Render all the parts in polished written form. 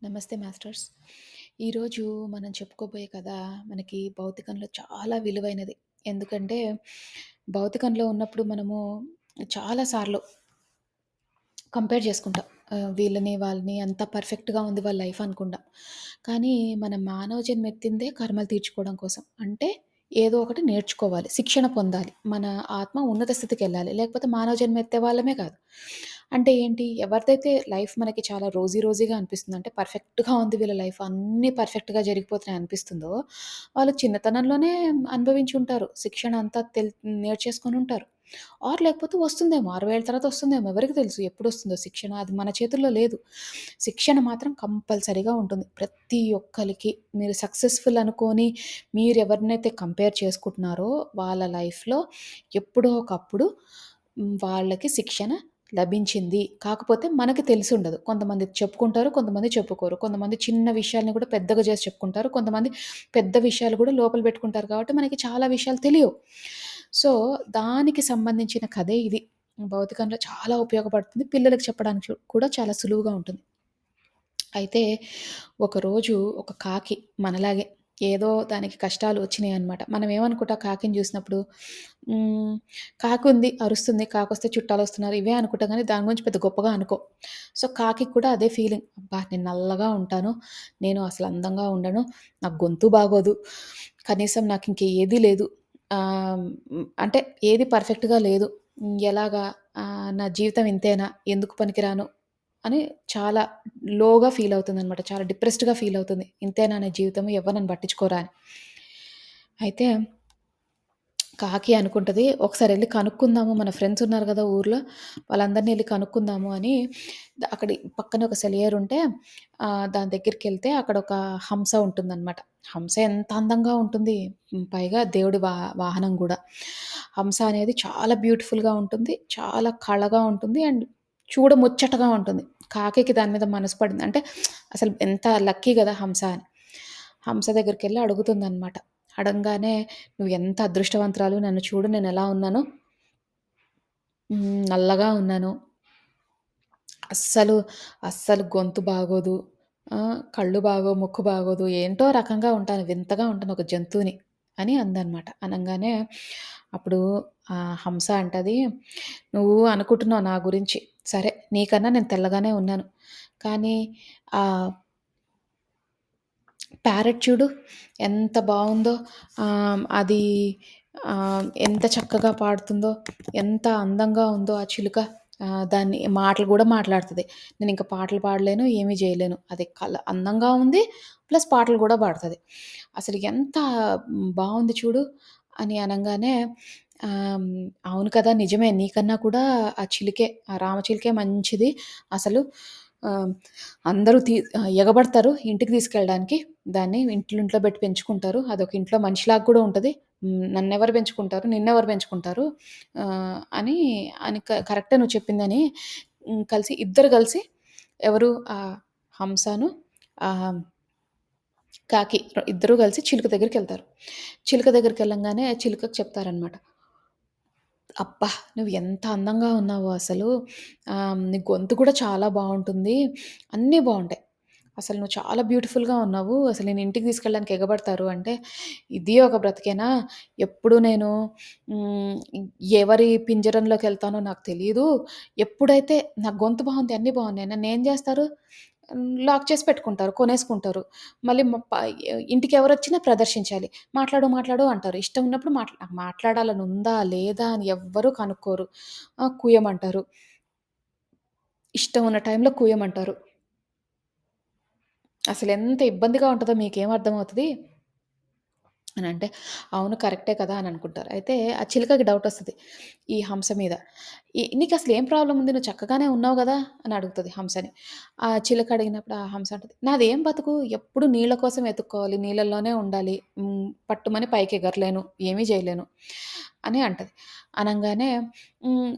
నమస్తే మాస్టర్స్. ఈరోజు మనం చెప్పుకోబోయే కథ మనకి భౌతికంలో చాలా విలువైనది. ఎందుకంటే, భౌతికంలో ఉన్నప్పుడు మనము చాలా సార్లు కంపేర్ చేసుకుంటాం. వీళ్ళని, వాళ్ళని అంత పర్ఫెక్ట్‌గా ఉంది వాళ్ళ లైఫ్ అనుకుంటాం. కానీ మన మానవ జన్మ ఎత్తిందే కర్మలు తీర్చుకోవడం కోసం. అంటే ఏదో ఒకటి నేర్చుకోవాలి. శిక్షణ పొందాలి. మన ఆత్మ ఉన్నత స్థితికెళ్ళాలి. లేకపోతే మానవ జన్మ ఎత్తే వాళ్ళమే కాదు. అంటే ఏంటి? ఎవరిదైతే లైఫ్ మనకి చాలా రోజీగా అనిపిస్తుందో, అంటే పర్ఫెక్ట్‌గా ఉంది వీళ్ళ లైఫ్ అన్నీ పర్ఫెక్ట్‌గా జరిగిపోతున్నాయి అనిపిస్తుందో, వాళ్ళు చిన్నతనంలోనే అనుభవించి ఉంటారు. శిక్షణ అంతా నేర్చేసుకొనుంటారు. లేకపోతే వస్తుందేమో 60 ఏళ్ల తర్వాత వస్తుందేమో ఎవరికి తెలుసు ఎప్పుడొస్తుందో శిక్షణ. అది మన చేతుల్లో లేదు. శిక్షణ మాత్రం కంపల్సరీగా ఉంటుంది. ప్రతి ఒక్కళ్ళకి మీరు సక్సెస్‌ఫుల్ అనుకోని మీరెవరినైతే కంపేర్ చేసుకుంటున్నారో వాళ్ళ లైఫ్‌లో ఎప్పుడో ఒకప్పుడు వాళ్ళకి శిక్షణ లభించింది. కాకపోతే మనకి తెలిసుండదు. కొంతమంది చెప్పుకుంటారు, కొంతమంది చెప్పుకోరు. కొంతమంది చిన్న విషయాల్ని కూడా పెద్దగా చేసి చెప్పుకుంటారు. కొంతమంది పెద్ద విషయాలు కూడా లోపల పెట్టుకుంటారు కాబట్టి మనకి చాలా విషయాలు తెలియవు. సో, దానికి సంబంధించిన కథే ఇది. భౌతికంలో చాలా ఉపయోగపడుతుంది. పిల్లలకి చెప్పడానికి కూడా చాలా సులువుగా ఉంటుంది. అయితే ఒకరోజు ఒక కాకి మనలాగే ఏదో దానికి కష్టాలు వచ్చినాయన్నమాట. మనం ఏమనుకుంటాం కాకిని చూసినప్పుడు, హ్మ్. కాకుంది, అరుస్తుంది, కాకొస్తే చుట్టాలొస్తున్నారు ఇవే అనుకుంటాం గానీ దాని గురించి పెద్ద గొప్పగా అనుకోం. సో, కాకికి కూడా అదే ఫీలింగ్. అబ్బా! నేను నల్లగా ఉంటాను. నేను అసలు అందంగా ఉండను. నాకు గొంతు బాగోదు. కనీసం నాకింక ఏది లేదు. అంటే ఏది పర్ఫెక్ట్‌గా లేదు. ఎలాగా నా జీవితం ఇంతేనా? ఎందుకు పనికిరాను? అని చాలా లోగా ఫీల్ అవుతుందనమాట. చాలా డిప్రెస్డ్‌గా ఫీల్ అవుతుంది. ఇంతేనా నా జీవితం? ఎవ్వరు నన్ను పట్టించుకోరా అని. అయితే కాకి అనుకుంటది, ఒకసారెళ్లి కనుక్కుందాము మన ఫ్రెండ్స్ ఉన్నారు గదా ఊర్లో, వాళ్ళందరిని ఎళ్లి కనుక్కుందాము అని అక్కడి పక్కనే ఒక సెలయేరుంటే దాని దగ్గరికెళ్తే అక్కడొక హంస ఉంటుందనమాట. హంస ఎంత అందంగా ఉంటుంది. పైగా దేవుడి వాహనం గూడా. హంస అనేది చాలా బ్యూటిఫుల్‌గా ఉంటుంది. చాలా కళగా ఉంటుంది. అండ్ చూడముచ్చటగా ఉంటుంది. కాకికి దాని మీద మనసు పడింది. అంటే అసలు ఎంత లక్కీ గదా హంస అని. హంస దగ్గరికెళ్లి అడుగుతుందనమాట. అడంగానే "నువ్వు ఎంత అదృష్టవంతురాలివి. నన్ను చూడు నేనెలా ఉన్నానో. నల్లగా ఉన్నాను. అస్సలు, అస్సలు గొంతు బాగోదు. కళ్ళు బాగోవు, ముక్కు బాగోదు. ఏంటో రకంగా ఉంటాను. వింతగా ఉంటాను. ఒక జంతువుని" అని అందనమాట. అనంగానే అప్పుడు హంస అంటది, "నువ్వు అనుకుంటున్నావు నా గురించి. సరే నీకన్నా నేను తెల్లగానే ఉన్నాను. కానీ ఆహ్, ప్యారట్ చూడు ఎంత బావుందో. అది ఎంత చక్కగా పాడుతుందో, ఎంత అందంగా ఉందో ఆ చిలుక. దాన్ని మాటలు గూడా మాట్లాడుతది. నేనింక పాటలు పాడలేను, ఏమీ జేయలేను. అది అందంగా ఉంది. ప్లస్ పాటలు గూడా పాడుతది. అసలు ఎంత బావుంది చూడు అని అనంగానే అవును కదా! నిజమే నీకన్నా కూడా ఆ చిలుకే, ఆ రామచిలుకే మంచిది. అసలు ఆహ్, అందరూ ఎగబడతారు ఇంటికి తీసుకెళ్ళడానికి. దాన్ని ఇంట్లో పెట్టి పెంచుకుంటారు. అదొక ఇంట్లో మనిషిలాగా కూడా ఉంటది. నన్నెవరు పెంచుకుంటారు? నిన్నెవరు పెంచుకుంటారు? అని అని కరెక్టే నువ్వు చెప్పిందని ఇద్దరు కలిసి ఎవరు హంసను ఆహ్, కాకి ఇద్దరూ కలిసి చిలుక దగ్గరికెళ్తారు. చిలుక దగ్గరికెళ్ళంగానే చిలుకకి చెప్తారనమాట. అబ్బా! నువ్వు ఎంత అందంగా ఉన్నావో అసలు. నీ గొంతు కూడా చాలా బావుంటుంది. అన్నీ బావుంటాయి. అసలు నువ్వు చాలా బ్యూటిఫుల్‌గా ఉన్నావు. అసలు నేను ఇంటికి తీసుకెళ్ళడానికి ఎగబడతారు అంటే, ఇది ఒక బ్రతికేనా? ఎప్పుడు నేను హ్మ్, ఎవరి పింజరంలోకెళ్తానో నాకు తెలీదు. ఎప్పుడైతే నా గొంతు బావుంది, అన్నీ బావున్నాయి. నన్నేం జేస్తారు? లాక్ చేసి పెట్టుకుంటారు. కొనేసుకుంటారు. మళ్ళీ ఇంటికెవరొచ్చినా ప్రదర్శించాలి. మాట్లాడు, మాట్లాడు అంటారు. ఇష్టం ఉన్నప్పుడు నాకు మాట్లాడాలని ఉందా? లేదా? అని ఎవ్వరు కనుక్కోరు. కూయమంటారు. ఇష్టం ఉన్న టైంలో కూయమంటారు. అసలెంత ఇబ్బందిగా ఉంటదో మీకేం అర్థమవుతది? అనంటే, అవును కరెక్టే కదా! అని అనుకుంటారు. అయితే ఆ చిలకకి డౌటొస్తది. ఈ హంస మీద. "నీకసలు ఏం ప్రాబ్లమ్ ఉంది? నువ్వు చక్కగానే ఉన్నావు గదా!" అని అడుగుతది హంసని. ఆ చిలక అడిగినప్పుడు ఆ హంస అంటది, "నాదేం బతుకు ఎప్పుడు నీళ్ళ కోసం వెతుక్కోవాలి. నీళ్ళల్లోనే ఉండాలి. పట్టుమని పైకి ఎగరలేను. ఏమీ జేయలేను" అని అంటది. అనంగానే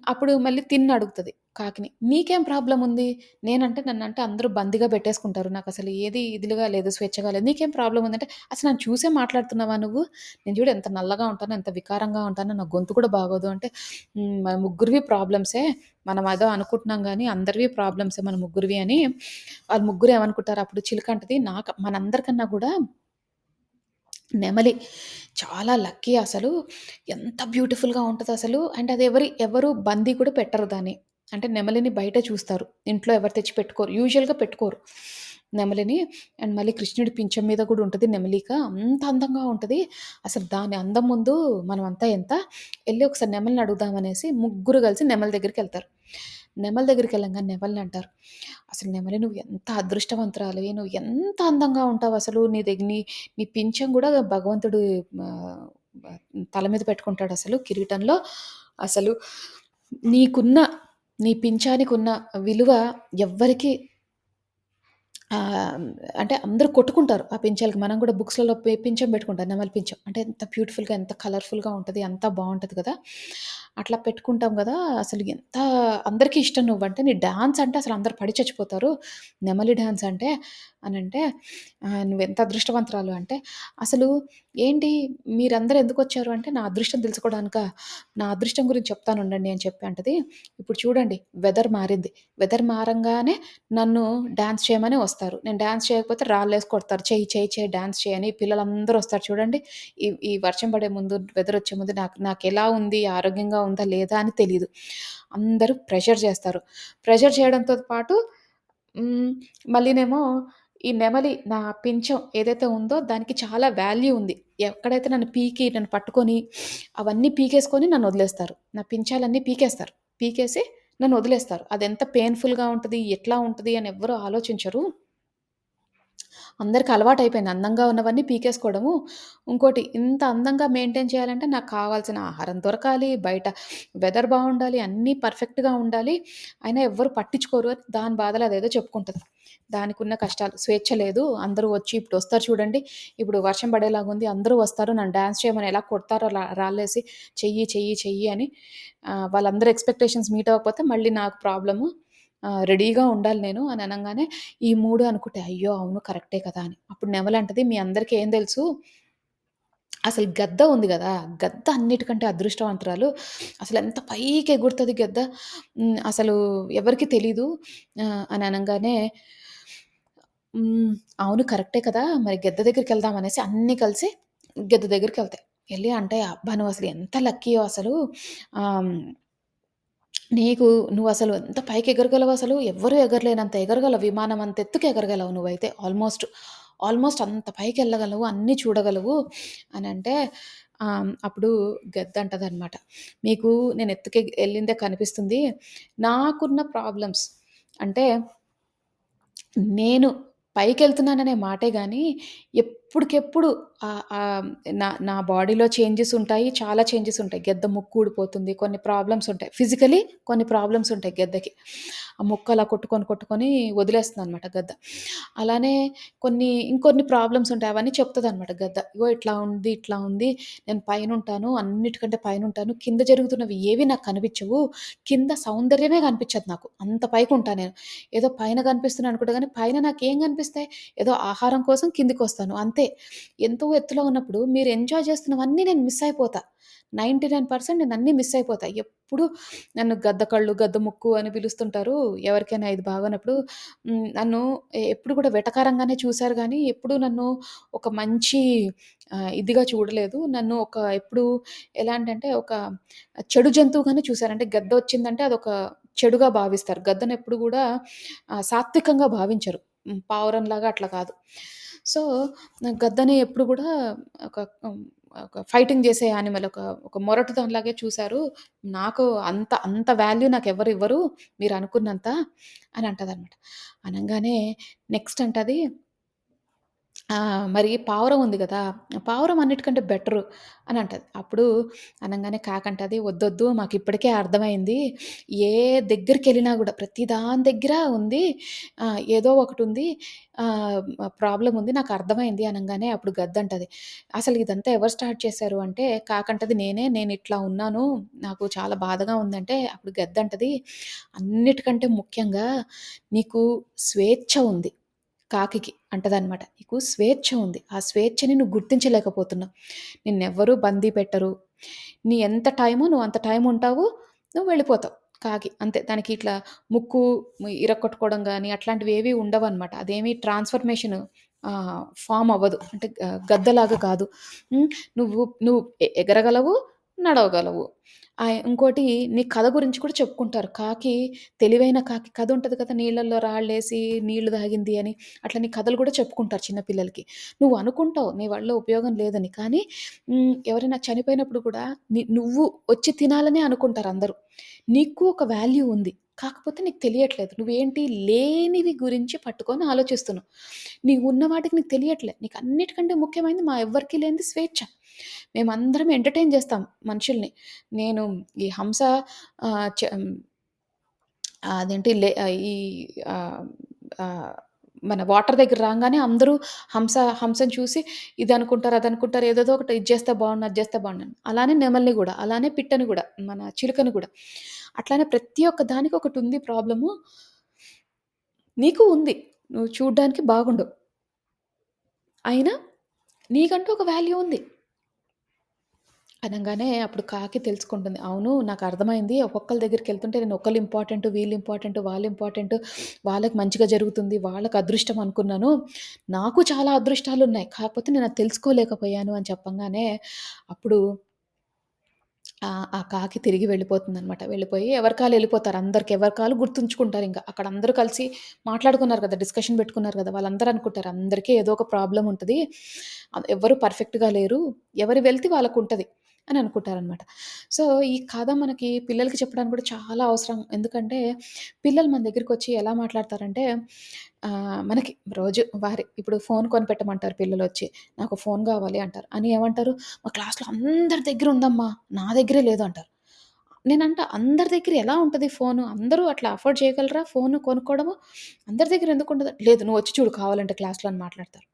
అప్పుడు మళ్ళీ తిన్నడుగుతది. కాకిని. "నీకేం ప్రాబ్లమ్ ఉంది? నేనంటే నన్నంటే అందరూ బందీగా పెట్టేసుకుంటారు. నాకసలు ఏది ఇదిలుగా లేదు, స్వేచ్ఛగా లేదు. నీకేం ప్రాబ్లమ్ ఉందంటే, అసలు నన్ను చూసే మాట్లాడుతున్నావా నువ్వు? నేను చూడు ఎంత నల్లగా ఉంటానో, ఎంత వికారంగా ఉంటానో, నా గొంతు కూడా బాగోదు" అంటే, మన ముగ్గురివి ప్రాబ్లమ్సే. మనం ఏదో అనుకుంటున్నాం గానీ, అందరివి ప్రాబ్లమ్సే మన ముగ్గురివి" అని వాళ్ళు ముగ్గురు ఏమనుకుంటారు అప్పుడు చిలుక అంటది, మనందరికన్నా గూడా నెమలి చాలా లక్కీ అసలు. ఎంత బ్యూటిఫుల్‌గా ఉంటదసలు. అండ్ అది ఎవరు బందీ కూడా పెట్టరు దాన్ని. అంటే నెమలిని బయట చూస్తారు. ఇంట్లో ఎవరు తెచ్చి పెట్టుకోరు. యూజువల్‌గా పెట్టుకోరు నెమలిని. అండ్ మళ్ళీ కృష్ణుడి పింఛం మీద కూడా ఉంటది నెమలిక. అంత అందంగా ఉంటది. అసలు దాని అందం ముందు మనమంతా ఎంత? ఎళ్లి ఒకసారి నెమలిని అడుగుదామనేసి ముగ్గురు కలిసి నెమలి దగ్గరికెళ్తారు. నెమలి దగ్గరికెళ్ళంగానే నెమలినంటారు, "అసలు నెమలి నువ్వు ఎంత అదృష్టవంతురాలివి. నువ్వు ఎంత అందంగా ఉంటావసలు. నీ నీ నీ పింఛం గూడా భగవంతుడు ఆహ్, తల మీద పెట్టుకుంటాడసలు కిరీటంలో. అసలు నీకున్న నీ పించానికున్న విలువ ఎవ్వరికీ అంటే అందరూ కొట్టుకుంటారు ఆ పించాలకి. మనం గూడా బుక్స్‌లలో పించం పెట్టుకుంటాం. నెమలి పించం. అంటే ఎంత బ్యూటిఫుల్‌గా, ఎంత కలర్‌ఫుల్‌గా ఉంటది. అంత బావుంటది కదా! అట్లా పెట్టుకుంటాం గదా! అసలు ఎంత అందరికీ ఇష్టం నువ్వంటే. నీ డాన్స్ అంటే అసలు అందరూ పడి చచ్చిపోతారు. నెమలి డాన్స్ అంటే అనంటే, "నువ్వెంత అదృష్టవంతురాలు" అంటే, "అసలు ఏంటి మీరందరూ ఎందుకొచ్చారు" అంటే, "నా అదృష్టం తెలుసుకోవడానికా? నా అదృష్టం గురించి చెప్తానుండండి" అని చెప్పి అంటది. ఇప్పుడు చూడండి వెదర్ మారింది. వెదర్ మారంగానే నన్ను డాన్స్ చేయమని వస్తారు. నేను డాన్స్ చేయకపోతే రాళ్ళేసి కొడతారు. చెయ్యి, చెయ్యి, చెయ్యి డాన్స్ చేయని పిల్లలందరూ వస్తారు చూడండి. ఈ ఈ వర్షం పడే ముందు, వెదరొచ్చే ముందు నాకెలా ఉంది, ఆరోగ్యంగా ఉందా లేదా అని తెలీదు. అందరూ ప్రెషర్ చేస్తారు. ప్రెషర్ చేయడంతో పాటు హ్మ్, మళ్ళీనేమో ఈ నెమలి నా పించం ఏదైతే ఉందో దానికి చాలా వాల్యూ ఉంది. ఎక్కడైతే నన్ను పట్టుకొని అవన్నీ పీకేసుకొని నన్నొదిలేస్తారు. నా పించాలన్నీ పీకేస్తారు. పీకేసి నన్నొదిలేస్తారు. అదెంత పెయిన్‌ఫుల్‌గా ఉంటది, ఎట్లా ఉంటది అని ఎవ్వరు ఆలోచించరు. అందరికి అలవాటయిపోయింది. అందంగా ఉన్నవన్నీ పీకేసుకోవడము. ఇంకోటి ఇంత అందంగా మెయింటైన్ చేయాలంటే నాకు కావాల్సిన ఆహారం దొరకాలి, బయట వెదర్ బావుండాలి, అన్నీ పర్ఫెక్ట్‌గా ఉండాలి. అయినా ఎవ్వరు పట్టించుకోరు అని దాని బాధలు అదేదో చెప్పుకుంటది. దానికున్న కష్టాలు. స్వేచ్ఛ లేదు. అందరూ వచ్చి ఇప్పుడొస్తారు చూడండి. ఇప్పుడు వర్షం పడేలాగుంది. అందరూ వస్తారు. నన్ను డాన్స్ చేయమని ఎలా కొడతారో రాళ్ళేసి చెయ్యి, చెయ్యి, చెయ్యి అని. వాళ్ళందరి ఎక్స్‌పెక్టేషన్స్ మీట్ అవ్వకపోతే మళ్ళీ నాకు ప్రాబ్లము. రెడీగా ఉండాలి నేను అని అనంగానే ఈ 3 అనుకుంటే, అయ్యో! అవును కరెక్టే కదా! అని. అప్పుడు నెమలంటది, "మీ అందరికి ఏం తెలుసు? అసలు గద్ద ఉంది గదా! గద్ద అన్నిటికంటే అదృష్టవంతురాలు. అసలెంత పైకి ఎగురుతది గద్ద. అసలు ఎవరికీ తెలీదు" అని అనంగానే హ్మ్. అవును కరెక్టే కదా! మరి గద్ద దగ్గరికెళ్దాం అనేసి అన్నీ కలిసి గద్ద దగ్గరికెళ్తాయి. ఎళ్లి అంటే, "అబ్బా! నువ్వసలు ఎంత లక్కీయో అసలు. ఆహ్, నీకు నువ్వసలు ఎంత పైకి ఎగరగలవసలు. ఎవ్వరు ఎగరలేనంత ఎగరగలవు. విమానం అంత ఎత్తుకి ఎగరగలవు నువ్వైతే ఆల్‌మోస్ట్. ఆల్‌మోస్ట్ అంత పైకెళ్ళగలవు. అన్నీ చూడగలవు" అనంటే అప్పుడు గద్దంటదనమాట. "మీకు నేను ఎత్తుకి ఎళ్ళిందే కనిపిస్తుంది. నాకున్న ప్రాబ్లమ్స్ అంటే" నేను పైకెళ్తున్నాననే మాటే గానీ, ఎప్పుడికెప్పుడు నా నా బాడీలో చేంజెస్ ఉంటాయి. చాలా చేంజెస్ ఉంటాయి. గెద్ద ముక్కు ఊడిపోతుంది. కొన్ని ప్రాబ్లమ్స్ ఉంటాయి. ఫిజికల్లీ కొన్ని ప్రాబ్లమ్స్ ఉంటాయి గెద్దకి. ఆ ముక్కు అలా కొట్టుకొని వదిలేస్తుందనమాట గద్ద. అలానే ఇంకొన్ని ప్రాబ్లమ్స్ ఉంటాయి. అవన్నీ చెప్తదనమాట గద్ద. ఇగో ఇట్లా ఉంది, ఇట్లా ఉంది. నేను పైనుంటాను. అన్నిటికంటే పైనుంటాను. కింద జరుగుతున్నవి ఏవి నాకు కనిపిచ్చవు. కింద సౌందర్యమే కనిపిచ్చదు నాకు. అంత పైకుంటా నేను. ఏదో పైన కనిపిస్తున్నాను అనుకుంటా గానీ, పైన నాకేం కనిపిస్తాయి? ఏదో ఆహారం కోసం కిందికొస్తాను అంతే. ఎంతో ఎత్తులో ఉన్నప్పుడు మీరు ఎంజాయ్ చేస్తున్నవన్నీ నేను మిస్ అయిపోతా. 99% నేనన్నీ మిస్ అయిపోతా. ఎప్పుడు నన్ను గద్ద కళ్ళు, గద్ద ముక్కు అని పిలుస్తుంటారు. ఎవరికైనా ఇది బాగోనప్పుడు. నన్ను ఎప్పుడు కూడా వెటకారంగానే చూసారు గానీ, ఎప్పుడు నన్ను ఒక మంచి ఇదిగా చూడలేదు. నన్ను ఎప్పుడు ఎలాంటంటే ఒక చెడు జంతువుగానే చూసారు. అంటే గద్దొచ్చిందంటే అదొక చెడుగా భావిస్తారు. గద్దనెప్పుడు గూడా సాత్వికంగా భావించరు. పావురంలాగా అట్లా కాదు. సో, గద్దని ఎప్పుడు గూడా ఒక హ్మ్, ఒక ఫైటింగ్ జేసే యానిమల్ ఒక మొరటు దానిలాగే చూసారు. నాకు అంత వాల్యూ నాకెవ్వరు ఇవ్వరు మీరనుకున్నంత అని అంటదనమాట. అనంగానే నెక్స్ట్ అంటది మరి పావురం ఉంది గదా! పావురం అన్నిటికంటే బెటరు అని అంటది. అప్పుడు అనంగానే కాకంటది, "వద్దొద్దు మాకిప్పటికే అర్థమైంది. ఏ దగ్గరికెళ్ళినా గూడా ప్రతి దాని దగ్గర ఉంది. ఏదో ఒకటుంది. ప్రాబ్లమ్ ఉంది. నాకర్థమైంది" అనంగానే అప్పుడు గద్దంటది, "అసలు ఇదంతా ఎవరు స్టార్ట్ చేశారు" అంటే కాకంటది, "నేనే. నేనిట్లా ఉన్నాను. నాకు చాలా బాధగా ఉందంటే" అప్పుడు గద్దంటది, "అన్నిటికంటే ముఖ్యంగా నీకు స్వేచ్ఛ ఉంది." కాకికి అంటదనమాట. "నీకు స్వేచ్ఛ ఉంది. ఆ స్వేచ్ఛని నువ్వు గుర్తించలేకపోతున్నావు. నిన్నెవ్వరు బందీ పెట్టరు. నీ ఎంత టైమో నువ్వు అంత టైముంటావు. నువ్వు వెళ్ళిపోతావు." కాకి అంతే. దానికి ఇట్లా ముక్కు ఇరగ్గొట్టుకోవడం గాని అట్లాంటివేవి ఉండవనమాట. అదేమి ట్రాన్స్‌ఫర్మేషన్ ఫార్మ్ అవ్వదు. అంటే గద్దలాగా కాదు. హ్మ్. నువ్వు ఎగరగలవు, నడవగలవు. ఇంకోటి నీ కథ గురించి కూడా చెప్పుకుంటారు. కాకి తెలివైన కాకి కథ ఉంటది కదా! నీళ్ళల్లో రాళ్ళేసి నీళ్లు తాగింది అని. అట్లా నీ కథలు గూడా చెప్పుకుంటారు చిన్న పిల్లలకి. నువ్వు అనుకుంటావు నీ వల్ల ఉపయోగం లేదని. కానీ ఎవరైనా చనిపోయినప్పుడు కూడా నువ్వు వచ్చి తినాలనే అనుకుంటారందరూ. నీకు ఒక వాల్యూ ఉంది. కాకపోతే నీకు తెలియట్లేదు. నువ్వేంటి లేనివి గురించి పట్టుకొని ఆలోచిస్తున్నావు. నీవున్న వాటికి నీకు తెలియట్లే. నీకన్నిటికంటే ముఖ్యమైనది మా ఎవ్వరికీ లేనిది స్వేచ్ఛ. మేమందరం ఎంటర్‌టైన్ జేస్తాం మనుషుల్ని. నేను ఈ హంస అదేంటి ఈ ఆహ్, ఆహ్, మన వాటర్ దగ్గర రాంగానే అందరూ హంసని చూసి ఇదనుకుంటారు, అదనుకుంటారు. ఏదేదో ఒకటి ఇది చేస్తే బావుండు, అది చేస్తే బావుండని. అలానే నెమలిని గూడా, అలానే పిట్టని గూడా, మన చిలుకని గూడా. అట్లానే ప్రతి ఒక్క దానికి ఒకటుంది ప్రాబ్లము. నీకు ఉంది. నువ్వు చూడ్డానికి బాగుండవు. అయినా నీకంటూ ఒక వాల్యూ ఉంది. అనంగానే అప్పుడు కాకి తెలుసుకుంటుంది. అవును నాకర్థమైంది. ఒక్కొక్కళ్ళ దగ్గరికెళ్తుంటే నేను ఒకళ్ళు ఇంపార్టెంటు, వీళ్ళు ఇంపార్టెంటు, వాళ్ళు ఇంపార్టెంటు, వాళ్ళకి మంచిగా జరుగుతుంది, వాళ్ళకి అదృష్టం అనుకున్నాను. నాకు చాలా అదృష్టాలున్నాయి. కాకపోతే నేనది తెలుసుకోలేకపోయాను అని చెప్పంగానే అప్పుడు ఆ కాకి తిరిగి వెళ్ళిపోతుందనమాట. వెళ్ళిపోయి ఎవరికాళ్ళు ఎళ్ళిపోతారు. అందరికి ఎవరి కాళ్ళు గుర్తుంచుకుంటారింక. అక్కడ అందరూ కలిసి మాట్లాడుకున్నారు కదా! డిస్కషన్ పెట్టుకున్నారు కదా! వాళ్ళందరూ అనుకుంటారు అందరికీ ఏదో ఒక ప్రాబ్లమ్ ఉంటది. ఎవ్వరు పర్ఫెక్ట్‌గా లేరు. ఎవరి వెల్తీ వాళ్ళకుంటది అని అనుకుంటారనమాట. సో, ఈ కథ మనకి పిల్లలకి చెప్పడానికి కూడా చాలా అవసరం. ఎందుకంటే పిల్లలు మన దగ్గరికొచ్చి ఎలా మాట్లాడతారంటే మనకి రోజు ఇప్పుడు ఫోన్ కొనిపెట్టమంటారు పిల్లలొచ్చి. నాకు ఫోన్ గావాలి అంటారు. అని ఏమంటారు? మా క్లాస్‌లో అందరి దగ్గర ఉందమ్మా. నా దగ్గరే లేదు అంటారు. నేనంటా అందరి దగ్గర ఎలా ఉంటది ఫోను? అందరూ అట్లా అఫోర్డ్ చేయగలరా ఫోను కొనుక్కోవడము? అందరి దగ్గర ఎందుకుండదు? లేదు నువ్వొచ్చి చూడు కావాలంటే క్లాస్‌లో అని మాట్లాడతారు.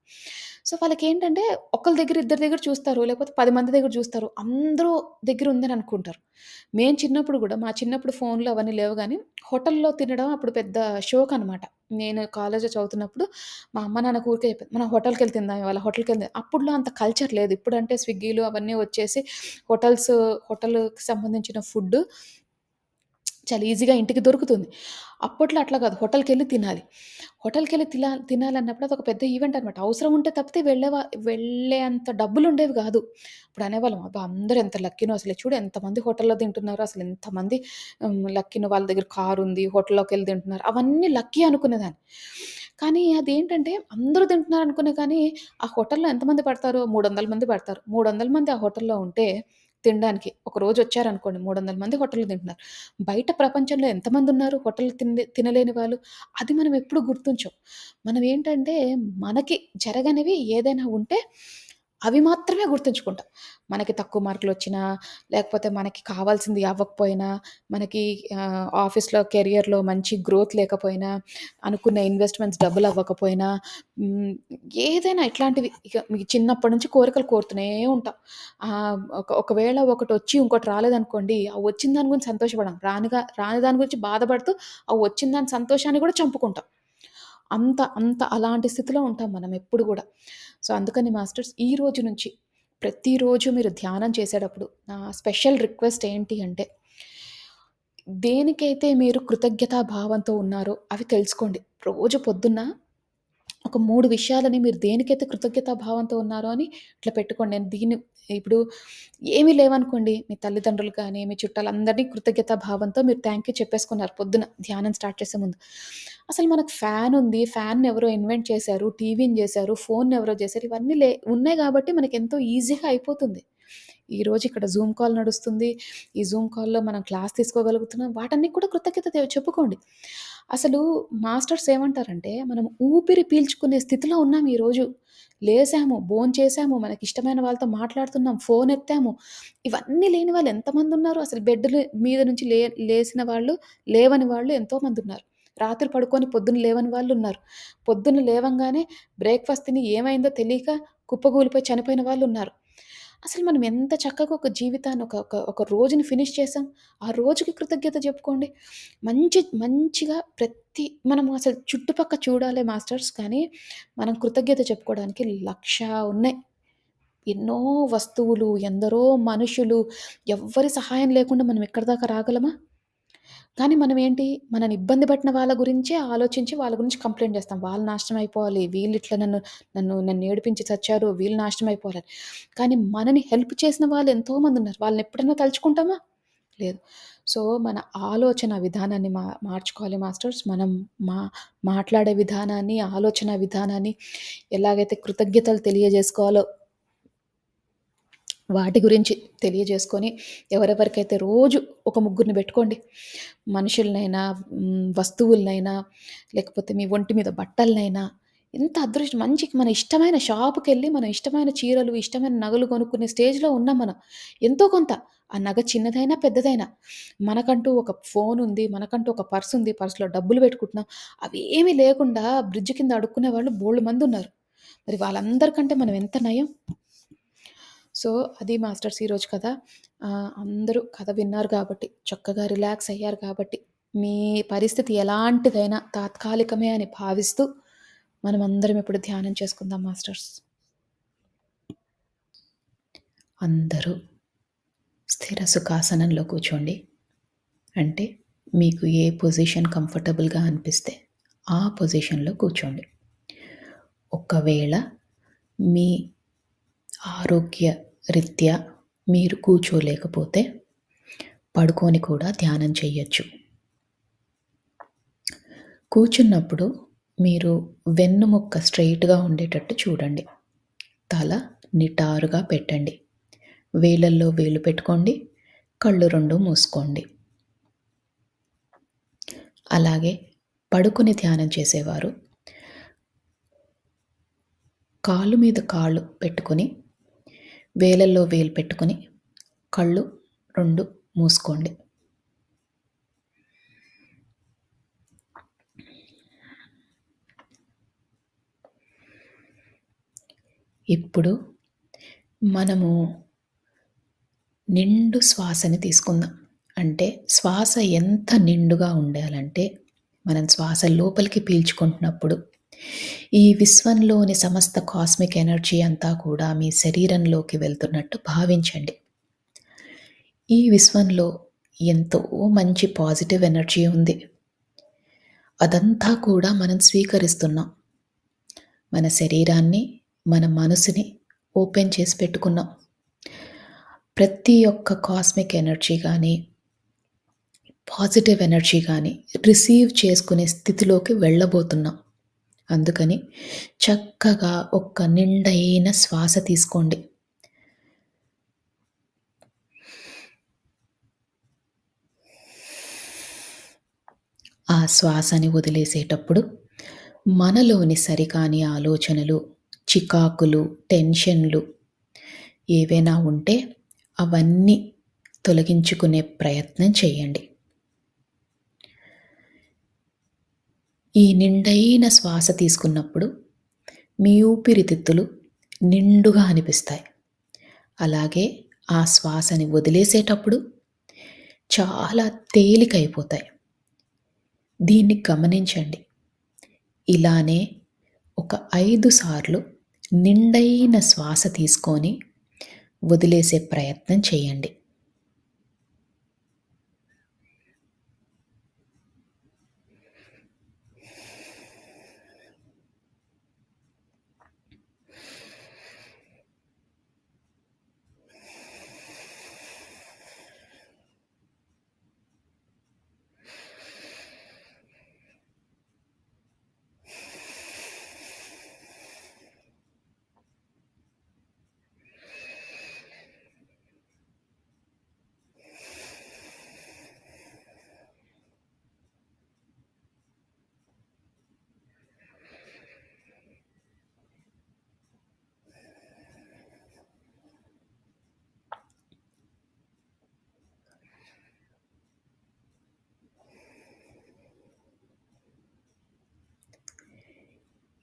సో, వాళ్ళకేంటంటే ఒకళ్ళ దగ్గర, ఇద్దరి దగ్గర చూస్తారు. లేకపోతే 10 మంది దగ్గర చూస్తారు. అందరూ దగ్గర ఉందని అనుకుంటారు. మేము చిన్నప్పుడు గూడా మా చిన్నప్పుడు ఫోన్‌లు అవన్నీ లేవు గానీ, హోటల్‌లో తినడం అప్పుడు పెద్ద షోకనమాట. నేను కాలేజ్‌లో చదువుతున్నప్పుడు మా అమ్మ, నాన్నకి ఊరికే చెప్పేది. మనం హోటల్‌కెళ్ళి తిందాం ఇవాళ హోటల్‌కెళ్దాం. అప్పట్లో అంత కల్చర్ లేదు. ఇప్పుడంటే స్విగ్గీలు అవన్నీ వచ్చేసి హోటల్‌కి సంబంధించిన ఫుడ్డు చాలా ఈజీగా ఇంటికి దొరుకుతుంది. అప్పట్లో అట్లా కాదు. హోటల్‌కెళ్ళి తినాలి. హోటల్‌కెళ్ళి తినాలన్నప్పుడు అదొక పెద్ద ఈవెంట్ అనమాట. అవసరం ఉంటే తప్పితే వెళ్ళేంత డబ్బులుండేవి గాదు. ఇప్పుడు అనేవాళ్ళం, అబ్బా! అందరూ ఎంత లక్కీనో అసలు చూడు ఎంతమంది హోటల్‌లో తింటున్నారో అసలు ఎంతమంది లక్కీనో వాళ్ళ దగ్గర కారుంది, హోటల్‌లోకెళ్ళి తింటున్నారు. అవన్నీ లక్కీ అనుకునేదాన్ని. కానీ అదేంటంటే అందరూ తింటున్నారనుకునే కానీ, ఆ హోటల్‌లో ఎంతమంది పడతారు? 300 మంది పడతారు. 300 మంది ఆ హోటల్‌లో ఉంటే తినడానికి ఒక రోజొచ్చారనుకోండి 300 మంది హోటల్‌లో తింటున్నారు. బయట ప్రపంచంలో ఎంతమందున్నారు హోటల్ తినలేని వాళ్ళు? అది మనం ఎప్పుడు గుర్తించం. మనం ఏంటంటే మనకి జరగనివి ఏదైనా ఉంటే అవి మాత్రమే గుర్తుంచుకుంటాం. మనకి తక్కువ మార్కులొచ్చినా, లేకపోతే మనకి కావాల్సింది అవ్వకపోయినా, మనకి ఆఫీస్‌లో కెరియర్‌లో మంచి గ్రోత్ లేకపోయినా, అనుకున్న ఇన్వెస్ట్‌మెంట్స్ డబ్బులవ్వకపోయినా, హ్మ్, ఏదైనా ఇట్లాంటివి ఇక మీకు చిన్నప్పటి నుంచి కోరికలు కోరుతూనే ఉంటాం. ఒకవేళ ఒకటొచ్చి ఇంకోటి రాలేదనుకోండి, ఆ వచ్చిన దాని గురించి సంతోషపడం. రాని దాని గురించి బాధపడుతూ, ఆ వచ్చిన దాని సంతోషాన్ని కూడా చంపుకుంటాం. అంత అలాంటి స్థితిలో ఉంటాం మనం ఎప్పుడు గూడా. సో, అందుకని మాస్టర్స్ ఈ రోజు నుంచి ప్రతిరోజు మీరు ధ్యానం చేసేటప్పుడు నా స్పెషల్ రిక్వెస్ట్ ఏంటి అంటే, దేనికైతే మీరు కృతజ్ఞతా భావంతో ఉన్నారో అవి తెలుసుకోండి. రోజు పొద్దున్న ఒక 3 విషయాలని మీరు దేనికైతే కృతజ్ఞతా భావంతో ఉన్నారో అని ఇట్లా పెట్టుకోండి. నేను ఇప్పుడు ఏమీ లేవనుకోండి, మీ తల్లిదండ్రులు కానీ, మీ చుట్టాలందరినీ కృతజ్ఞతా భావంతో మీరు థాంక్ యూ చెప్పేసుకున్నారు పొద్దున ధ్యానం స్టార్ట్ చేసే ముందు. అసలు మనకు ఫ్యాన్ ఉంది. ఫ్యాన్‌ని ఎవరో ఇన్వెంట్ చేశారు. టీవీని చేశారు. ఫోన్‌ని ఎవరో చేశారు. ఇవన్నీ ఉన్నాయి కాబట్టి మనకెంతో ఈజీగా అయిపోతుంది. ఈరోజు ఇక్కడ జూమ్ కాల్ నడుస్తుంది. ఈ జూమ్ కాల్‌లో మనం క్లాస్ తీసుకోగలుగుతున్నాం. వాటన్నిటికి కూడా కృతజ్ఞత చెప్పుకోండి. అసలు మాస్టర్స్ ఏమంటారంటే, మనం ఊపిరి పీల్చుకునే స్థితిలో ఉన్నాం ఈరోజు. లేసాము, భోంచేసాము, మనకిష్టమైన వాళ్ళతో మాట్లాడుతున్నాం, ఫోనెత్తాము. ఇవన్నీ లేని వాళ్ళు ఎంతమందున్నారు? అసలు బెడ్‌ల మీద నుంచి లేసిన వాళ్ళు, లేవని వాళ్ళు ఎంతోమందున్నారు. రాత్రి పడుకొని పొద్దున్న లేవని వాళ్ళున్నారు. పొద్దున్న లేవంగానే బ్రేక్‌ఫాస్ట్ తిని ఏమైందో తెలీక కుప్పగూలిపోయి చనిపోయిన వాళ్ళున్నారు. అసలు మనం ఎంత చక్కగా ఒక జీవితాన్ని ఒక ఒక ఒక రోజుని ఫినిష్ చేసాం. ఆ రోజుకి కృతజ్ఞత చెప్పుకోండి. మంచిగా మనము అసలు చుట్టుపక్క చూడాలి మాస్టర్స్, కానీ మనం కృతజ్ఞత చెప్పుకోవడానికి 1,00,000 ఉన్నాయి. ఎన్నో వస్తువులు, ఎందరో మనుషులు, ఎవ్వరి సహాయం లేకుండా మనం ఇక్కడి దాకా రాగలమా? కానీ మనమేంటి, మనని ఇబ్బంది పెట్టిన వాళ్ళ గురించే ఆలోచించి వాళ్ళ గురించి కంప్లెయింట్ చేస్తాం. వాళ్ళు నాశనం అయిపోవాలి, వీళ్ళిట్లా నన్ను ఏడిపించి చచ్చారు, వీళ్ళు నాశనం అయిపోవాలని. కానీ మనని హెల్ప్ చేసిన వాళ్ళు ఎంతోమందున్నారు. వాళ్ళనెప్పుడైనా తలుచుకుంటామా? లేదు. సో, మన ఆలోచన విధానాన్ని మార్చుకోవాలి మాస్టర్స్. మనం మా మాట్లాడే విధానాన్ని, ఆలోచన విధానాన్ని ఎలాగైతే కృతజ్ఞతలు తెలియజేసుకోవాలో వాటి గురించి తెలియజేసుకొని, ఎవరెవరికైతే రోజు ఒక ముగ్గురిని బెట్టుకోండి. మనుషులనైనా, వస్తువులనైనా, లేకపోతే మీ ఒంటి మీద బట్టలనైనా, ఎంత అదృష్టం మంచికి మన ఇష్టమైన షాపుకెళ్ళి, మన ఇష్టమైన చీరలు, ఇష్టమైన నగలు కొనుక్కునే స్టేజ్‌లో ఉన్నాం మనం. ఎంతో కొంత ఆ నగ చిన్నదైనా, పెద్దదైనా. మనకంటూ ఒక ఫోనుంది, మనకంటూ ఒక పర్సుంది, పర్స్‌లో డబ్బులు పెట్టుకుంటున్నాం. అవేమీ లేకుండా బ్రిడ్జ్ కింద అడుక్కునే వాళ్ళు బోలెడు మందున్నారు. మరి వాళ్ళందరికంటే మనం ఎంత నయం? సో, అది మాస్టర్స్ ఈరోజు కథ. అందరూ కథ విన్నారు గాబట్టి, చక్కగా రిలాక్స్ అయ్యారు కాబట్టి, మీ పరిస్థితి ఎలాంటిదైనా తాత్కాలికమే అని భావిస్తూ, మనమందరం ఇప్పుడు ధ్యానం చేసుకుందాం మాస్టర్స్. అందరూ స్థిర సుఖాసనంలో కూర్చోండి. అంటే మీకు ఏ పొజిషన్ కంఫర్టబుల్‌గా అనిపిస్తే ఆ పొజిషన్‌లో కూర్చోండి. ఒకవేళ మీ ఆరోగ్య రీత్యా మీరు కూర్చోలేకపోతే పడుకొని కూడా ధ్యానం చెయ్యొచ్చు. కూర్చున్నప్పుడు మీరు వెన్నుముక్క స్ట్రెయిట్‌గా ఉండేటట్టు చూడండి. తల నిటారుగా పెట్టండి. వేలల్లో వేలు పెట్టుకోండి. కళ్ళు 2 మూసుకోండి. అలాగే పడుకొని ధ్యానం చేసేవారు కాలు మీద కాళ్ళు పెట్టుకొని, వేలల్లో వేలు పెట్టుకొని, కళ్ళు 2 మూసుకోండి. ఇప్పుడు మనము నిండు శ్వాసని తీసుకుందాం. అంటే శ్వాస ఎంత నిండుగా ఉండాలంటే, మనం శ్వాస లోపలికి పీల్చుకుంటున్నప్పుడు, ఈ విశ్వంలోని సమస్త కాస్మిక్ ఎనర్జీ అంతా కూడా మీ శరీరంలోకి వెళ్తున్నట్టు భావించండి. ఈ విశ్వంలో ఎంతో మంచి పాజిటివ్ ఎనర్జీ ఉంది. అదంతా కూడా మనం స్వీకరిస్తున్నాం. మన శరీరాన్ని, మన మనసుని ఓపెన్ చేసి పెట్టుకున్నాం. ప్రతి ఒక్క కాస్మిక్ ఎనర్జీ గానీ, పాజిటివ్ ఎనర్జీ గానీ రిసీవ్ చేసుకునే స్థితిలోకి వెళ్ళబోతున్నాం. అందుకని చక్కగా ఒక్క నిండైన శ్వాస తీసుకోండి. ఆ శ్వాసని వదిలేసేటప్పుడు మనలోని సరికాని ఆలోచనలు, చికాకులు, టెన్షన్‌లు ఏవైనా ఉంటే అవన్నీ తొలగించుకునే ప్రయత్నం చేయండి. ఈ నిండైన శ్వాస తీసుకున్నప్పుడు మీ ఊపిరితిత్తులు నిండుగా అనిపిస్తాయి. అలాగే ఆ శ్వాసని వదిలేసేటప్పుడు చాలా తేలికైపోతాయి. దీన్ని గమనించండి. ఇలానే ఒక 5 సార్లు నిండైన శ్వాస తీసుకొని వదిలేసే ప్రయత్నం చేయండి.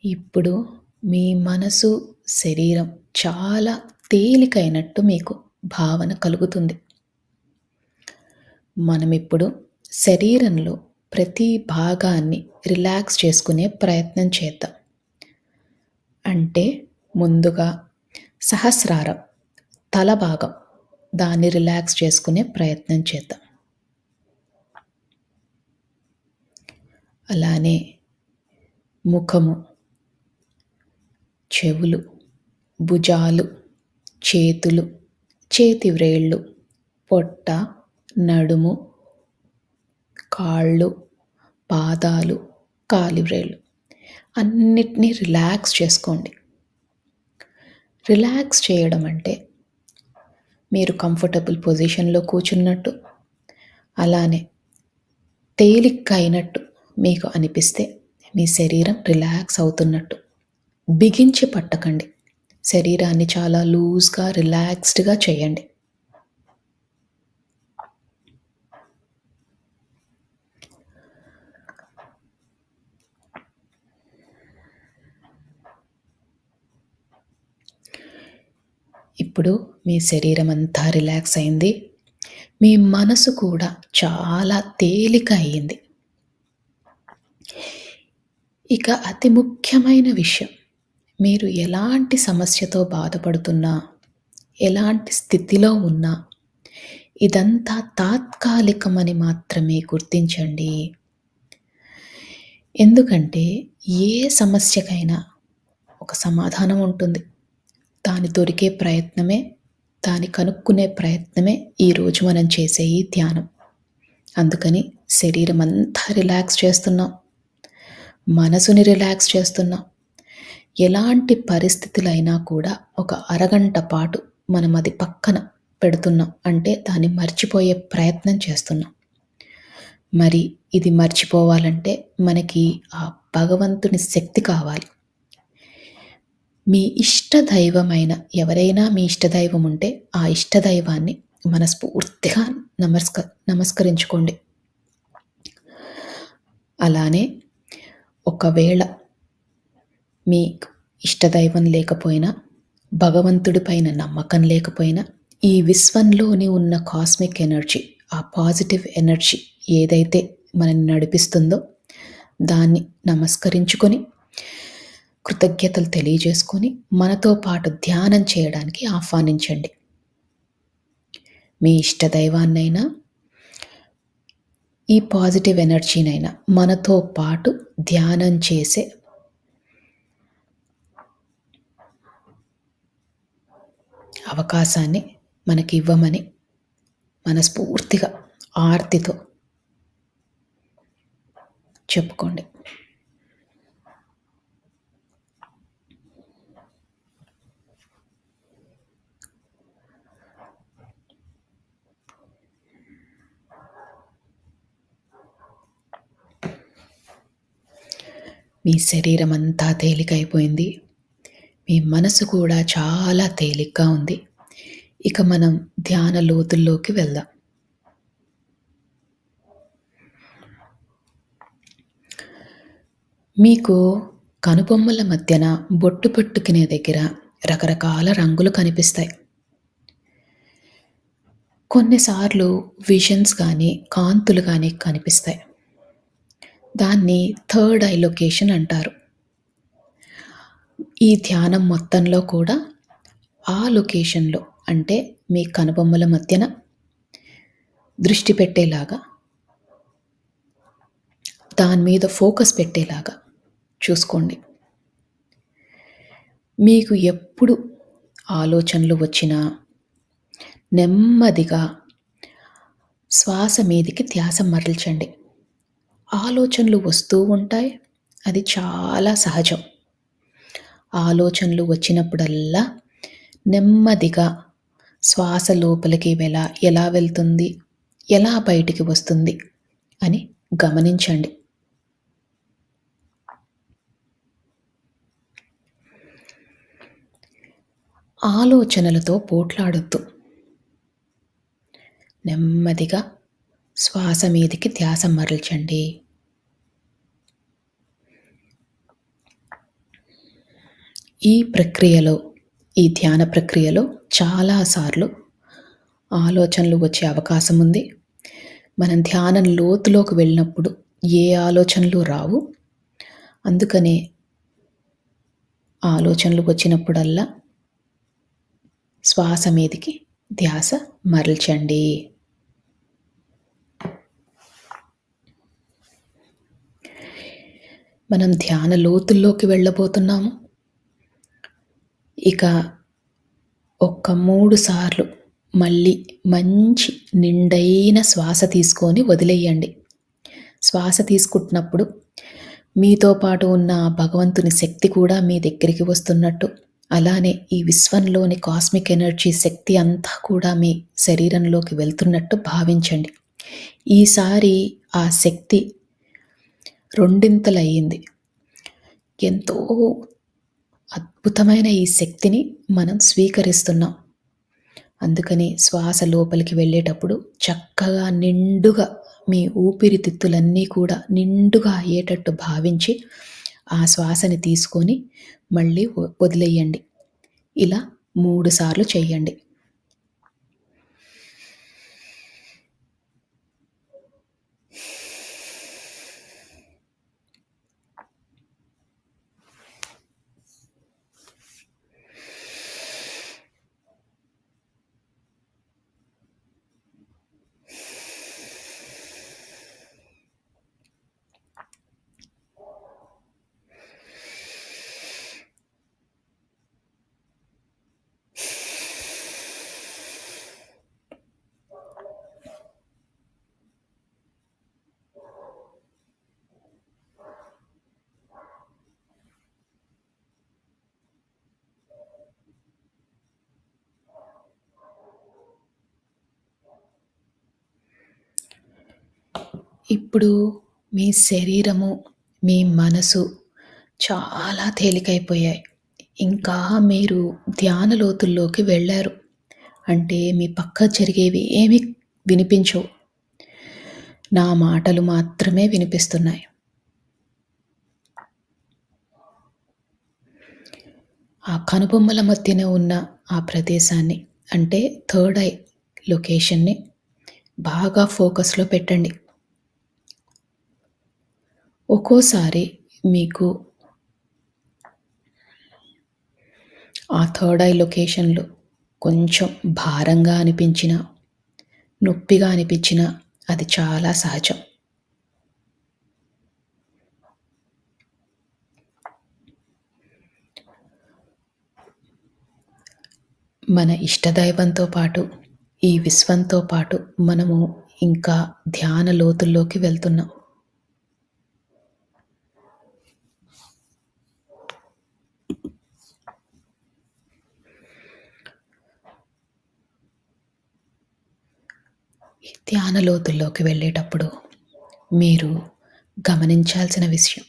ఇప్పుడు మీ మనసు, శరీరం చాలా తేలికైనట్టు మీకు భావన కలుగుతుంది. మనమిప్పుడు శరీరంలో ప్రతి భాగాన్ని రిలాక్స్ చేసుకునే ప్రయత్నం చేద్దాం. అంటే ముందుగా సహస్రారం, తల భాగం, దాన్ని రిలాక్స్ చేసుకునే ప్రయత్నం చేద్దాం. అలానే ముఖము, చెవులు, భుజాలు, చేతులు, చేతి వ్రేళ్ళు, పొట్ట, నడుము, కాళ్ళు, పాదాలు, కాలి వ్రేళ్ళు అన్నిటినీ రిలాక్స్ చేసుకోండి. రిలాక్స్ చేయడం అంటే మీరు కంఫర్టబుల్ పొజిషన్లో కూర్చున్నట్టు, అలానే తేలిగ్గా అయినట్టు మీకు అనిపిస్తే మీ శరీరం రిలాక్స్ అవుతున్నట్టు. బిగించి పట్టకండి. శరీరాన్ని చాలా లూజ్‌గా, రిలాక్స్డ్‌గా చేయండి. ఇప్పుడు మీ శరీరం అంతా రిలాక్స్ అయింది. మీ మనసు కూడా చాలా తేలిక అయింది. ఇక అతి ముఖ్యమైన విషయం, మీరు ఎలాంటి సమస్యతో బాధపడుతున్నా, ఎలాంటి స్థితిలో ఉన్నా, ఇదంతా తాత్కాలికమని మాత్రమే గుర్తించండి. ఎందుకంటే ఏ సమస్యకైనా ఒక సమాధానం ఉంటుంది. దాని దొరికే ప్రయత్నమే, దాన్ని కనుక్కునే ప్రయత్నమే ఈరోజు మనం చేసే ఈ ధ్యానం. అందుకని శరీరం అంతా రిలాక్స్ చేస్తున్నాం, మనసుని రిలాక్స్ చేస్తున్నాం. ఎలాంటి పరిస్థితులైనా కూడా ఒక అరగంట పాటు మనం అది పక్కన పెడుతున్నాం. అంటే దాన్ని మర్చిపోయే ప్రయత్నం చేస్తున్నాం. మరి ఇది మర్చిపోవాలంటే మనకి ఆ భగవంతుని శక్తి కావాలి. మీ ఇష్టదైవమైన ఎవరైనా మీ ఇష్టదైవం ఉంటే ఆ ఇష్టదైవాన్ని మనస్ఫూర్తిగా నమస్కరించుకోండి. అలానే ఒకవేళ మీకు ఇష్టదైవం లేకపోయినా, భగవంతుడి పైన నమ్మకం లేకపోయినా, ఈ విశ్వంలోని ఉన్న కాస్మిక్ ఎనర్జీ, ఆ పాజిటివ్ ఎనర్జీ ఏదైతే మనల్ని నడిపిస్తుందో దాన్ని నమస్కరించుకొని, కృతజ్ఞతలు తెలియజేసుకొని, మనతో పాటు ధ్యానం చేయడానికి ఆహ్వానించండి. మీ ఇష్టదైవాన్నైనా, ఈ పాజిటివ్ ఎనర్జీనైనా మనతో పాటు ధ్యానం చేసే అవకాశాన్ని మనకి ఇవ్వమని మనస్ఫూర్తిగా ఆర్తితో చెప్పుకోండి. మీ శరీరం అంతా తేలికైపోయింది. మీ మనసు కూడా చాలా తేలిగ్గా ఉంది. ఇక మనం ధ్యాన లోతుల్లోకి వెళ్దాం. మీకు కనుబొమ్మల మధ్యన బొట్టు పెట్టుకునే దగ్గర రకరకాల రంగులు కనిపిస్తాయి. కొన్నిసార్లు విజన్స్ కానీ, కాంతులు కానీ కనిపిస్తాయి. దాన్ని థర్డ్ ఐ లొకేషన్ అంటారు. ఈ ధ్యానం మొత్తంలో కూడా ఆ లొకేషన్‌లో, అంటే మీ కనుబొమ్మల మధ్యన దృష్టి పెట్టేలాగా, దాని మీద ఫోకస్ పెట్టేలాగా చూసుకోండి. మీకు ఎప్పుడు ఆలోచనలు వచ్చినా నెమ్మదిగా శ్వాస మీదికి ధ్యాస మరల్చండి. ఆలోచనలు వస్తూ ఉంటాయి. అది చాలా సహజం. ఆలోచనలు వచ్చినప్పుడల్లా నెమ్మదిగా శ్వాస లోపలికి ఎలా వెళ్తుంది, ఎలా బయటికి వస్తుంది అని గమనించండి. ఆలోచనలతో పోట్లాడొద్దు. నెమ్మదిగా శ్వాస మీదికి ధ్యాస మరల్చండి. ఈ ప్రక్రియలో, ఈ ధ్యాన ప్రక్రియలో చాలా సార్లు ఆలోచనలు వచ్చే అవకాశం ఉంది. మనం ధ్యానం లోతులోకి వెళ్ళినప్పుడు ఏ ఆలోచనలు రావు. అందుకనే ఆలోచనలు వచ్చినప్పుడల్లా శ్వాస మీదికి ధ్యాస మరల్చండి. మనం ధ్యాన లోతుల్లోకి వెళ్ళబోతున్నాము. ఇక ఒక్క 3 సార్లు మళ్ళీ మంచి నిండైన శ్వాస తీసుకొని వదిలేయండి. శ్వాస తీసుకుంటున్నప్పుడు మీతో పాటు ఉన్న భగవంతుని శక్తి కూడా మీ దగ్గరికి వస్తున్నట్టు, అలానే ఈ విశ్వంలోని కాస్మిక్ ఎనర్జీ శక్తి అంతా కూడా మీ శరీరంలోకి వెళ్తున్నట్టు భావించండి. ఈసారి ఆ శక్తి రెండింతలయ్యింది. ఎంతో అద్భుతమైన ఈ శక్తిని మనం స్వీకరిస్తున్నాం. అందుకని శ్వాస లోపలికి వెళ్ళేటప్పుడు చక్కగా నిండుగా మీ ఊపిరితిత్తులన్నీ కూడా నిండుగా అయ్యేటట్టు భావించి ఆ శ్వాసని తీసుకొని మళ్ళీ వదిలేయండి. ఇలా 3 సార్లు చేయండి. ఇప్పుడు మీ శరీరము, మీ మనసు చాలా తేలికైపోయాయి. ఇంకా మీరు ధ్యాన లోతుల్లోకి వెళ్ళారు. అంటే మీ పక్క జరిగేవి ఏమీ వినిపించవు. నా మాటలు మాత్రమే వినిపిస్తున్నాయి. ఆ కనుబొమ్మల మధ్యన ఉన్న ఆ ప్రదేశాన్ని, అంటే థర్డ్ ఐ లొకేషన్‌ని బాగా ఫోకస్‌లో పెట్టండి. ఒక్కోసారి మీకు ఆ థర్డ్ ఐ లొకేషన్‌లో కొంచెం భారంగా అనిపించినా, నొప్పిగా అనిపించినా అది చాలా సహజం. మన ఇష్టదైవంతో పాటు, ఈ విశ్వంతో పాటు మనము ఇంకా ధ్యాన లోతుల్లోకి వెళ్తున్నాం. ఈ ధ్యాన లోతుల్లోకి వెళ్ళేటప్పుడు మీరు గమనించాల్సిన విషయం,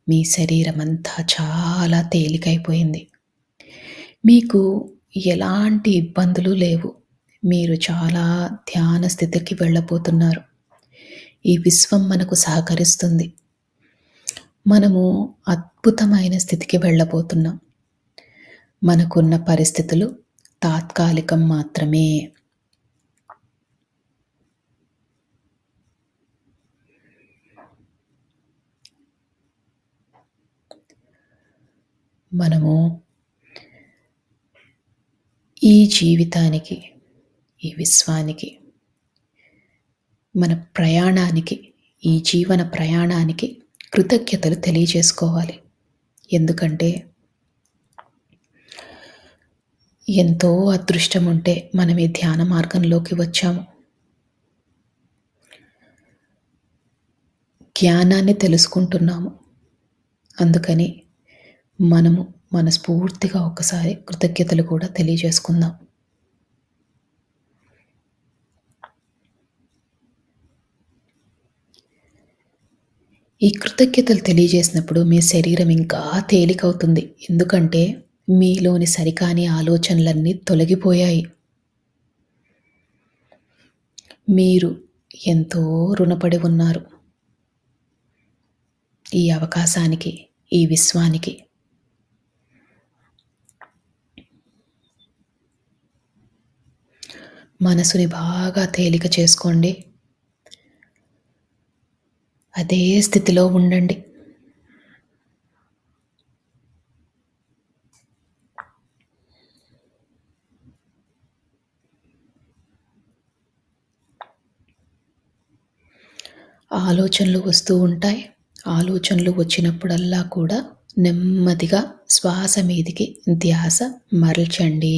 మీ శరీరమంతా చాలా తేలికైపోయింది. మీకు ఎలాంటి ఇబ్బందులు లేవు. మీరు చాలా ధ్యాన స్థితికి వెళ్ళబోతున్నారు. ఈ విశ్వం మనకు సహకరిస్తుంది. మనము అద్భుతమైన స్థితికి వెళ్ళబోతున్నాం. మనకున్న పరిస్థితులు తాత్కాలికం మాత్రమే. మనము ఈ జీవితానికి, ఈ విశ్వానికి, మన ప్రయాణానికి, ఈ జీవన ప్రయాణానికి కృతజ్ఞతలు తెలియజేసుకోవాలి. ఎందుకంటే ఎంతో అదృష్టం ఉంటే మనం ఈ ధ్యాన మార్గంలోకి వచ్చాము. జ్ఞానాన్ని తెలుసుకుంటున్నాము. అందుకని మనము మనస్ఫూర్తిగా ఒకసారి కృతజ్ఞతలు కూడా తెలియజేసుకుందాం. ఈ కృతజ్ఞతలు తెలియజేసినప్పుడు మీ శరీరం ఇంకా తేలికవుతుంది. ఎందుకంటే మీలోని సరికాని ఆలోచనలన్నీ తొలగిపోయాయి. మీరు ఎంతో రుణపడి ఉన్నారు ఈ అవకాశానికి, ఈ విశ్వానికి. మనసుని బాగా తేలిక చేసుకోండి. అదే స్థితిలో ఉండండి. ఆలోచనలు వస్తూ ఉంటాయి. ఆలోచనలు వచ్చినప్పుడల్లా కూడా నెమ్మదిగా శ్వాస మీదికి ధ్యాస మరల్చండి.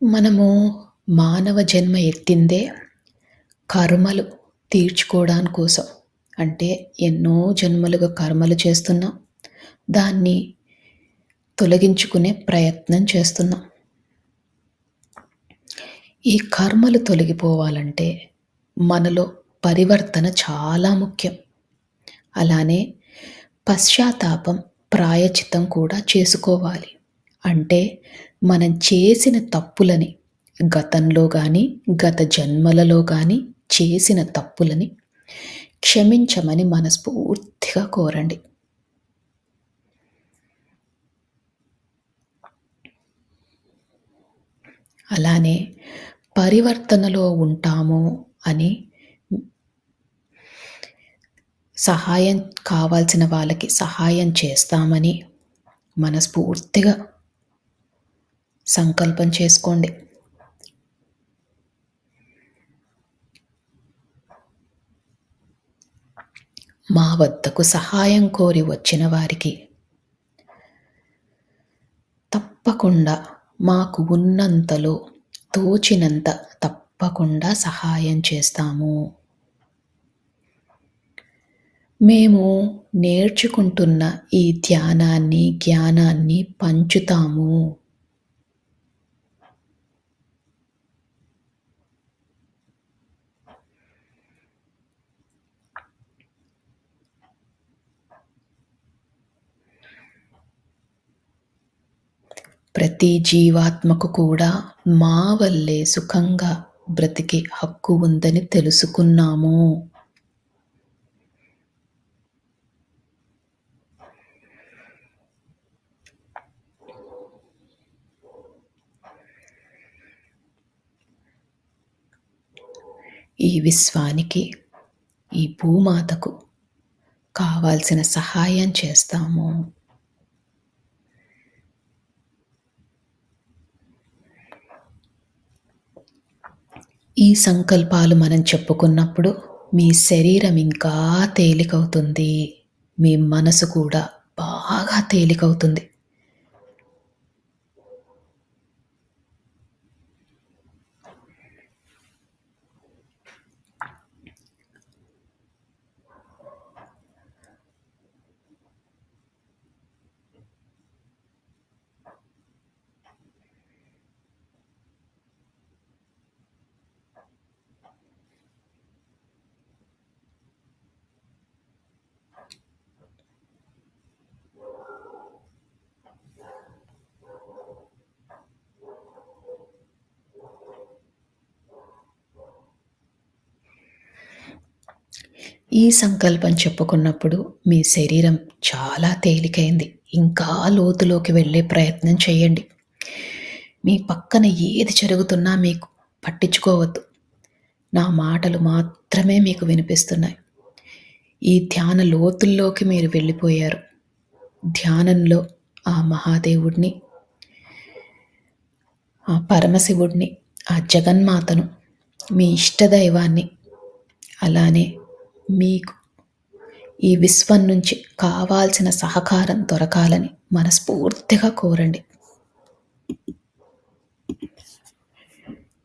మనము మానవ జన్మ ఎత్తిందే కర్మలు తీర్చుకోవడాని కోసం. అంటే ఎన్నో జన్మలుగా కర్మలు చేస్తున్నాం. దాన్ని తొలగించుకునే ప్రయత్నం చేస్తున్నాం. ఈ కర్మలు తొలగిపోవాలంటే మనలో పరివర్తన చాలా ముఖ్యం. అలానే పశ్చాత్తాపం, ప్రాయచిత్తం కూడా చేసుకోవాలి. అంటే మనం చేసిన తప్పులని గతంలో గాని, గత జన్మలలో గాని చేసిన తప్పులని క్షమించమని మనస్ఫూర్తిగా కోరండి. అలానే పరివర్తనలో ఉంటాము అని సహాయం కావాల్సిన వాళ్ళకి సహాయం చేస్తామని మనస్ఫూర్తిగా సంకల్పం చేసుకోండి. మా వద్దకు సహాయం కోరి వచ్చిన వారికి తప్పకుండా మాకు ఉన్నంతలో తోచినంత తప్పకుండా సహాయం చేస్తాము. మేము నేర్చుకుంటున్న ఈ ధ్యానాన్ని, జ్ఞానాన్ని పంచుతాము. ప్రతి జీవాత్మకు కూడా మా వల్లే సుఖంగా బ్రతికే హక్కు ఉందని తెలుసుకున్నాము. ఈ విశ్వానికి, ఈ భూమాతకు కావాల్సిన సహాయం చేస్తాము. ఈ సంకల్పాలు మనం చెప్పుకున్నప్పుడు మీ శరీరం ఇంకా తేలికవుతుంది. మీ మనసు కూడా బాగా తేలికవుతుంది. ఈ సంకల్పం చెప్పుకున్నప్పుడు మీ శరీరం చాలా తేలికైంది. ఇంకా లోతులోకి వెళ్ళే ప్రయత్నం చేయండి. మీ పక్కన ఏది జరుగుతున్నా మీకు పట్టించుకోవద్దు. నా మాటలు మాత్రమే మీకు వినిపిస్తున్నాయి. ఈ ధ్యాన లోతుల్లోకి మీరు వెళ్ళిపోయారు. ధ్యానంలో ఆ మహాదేవుడిని, ఆ పరమశివుడిని, ఆ జగన్మాతను, మీ ఇష్టదైవాన్ని, అలానే మీకు ఈ విశ్వం నుంచి కావాల్సిన సహకారం దొరకాలని మనస్ఫూర్తిగా కోరండి.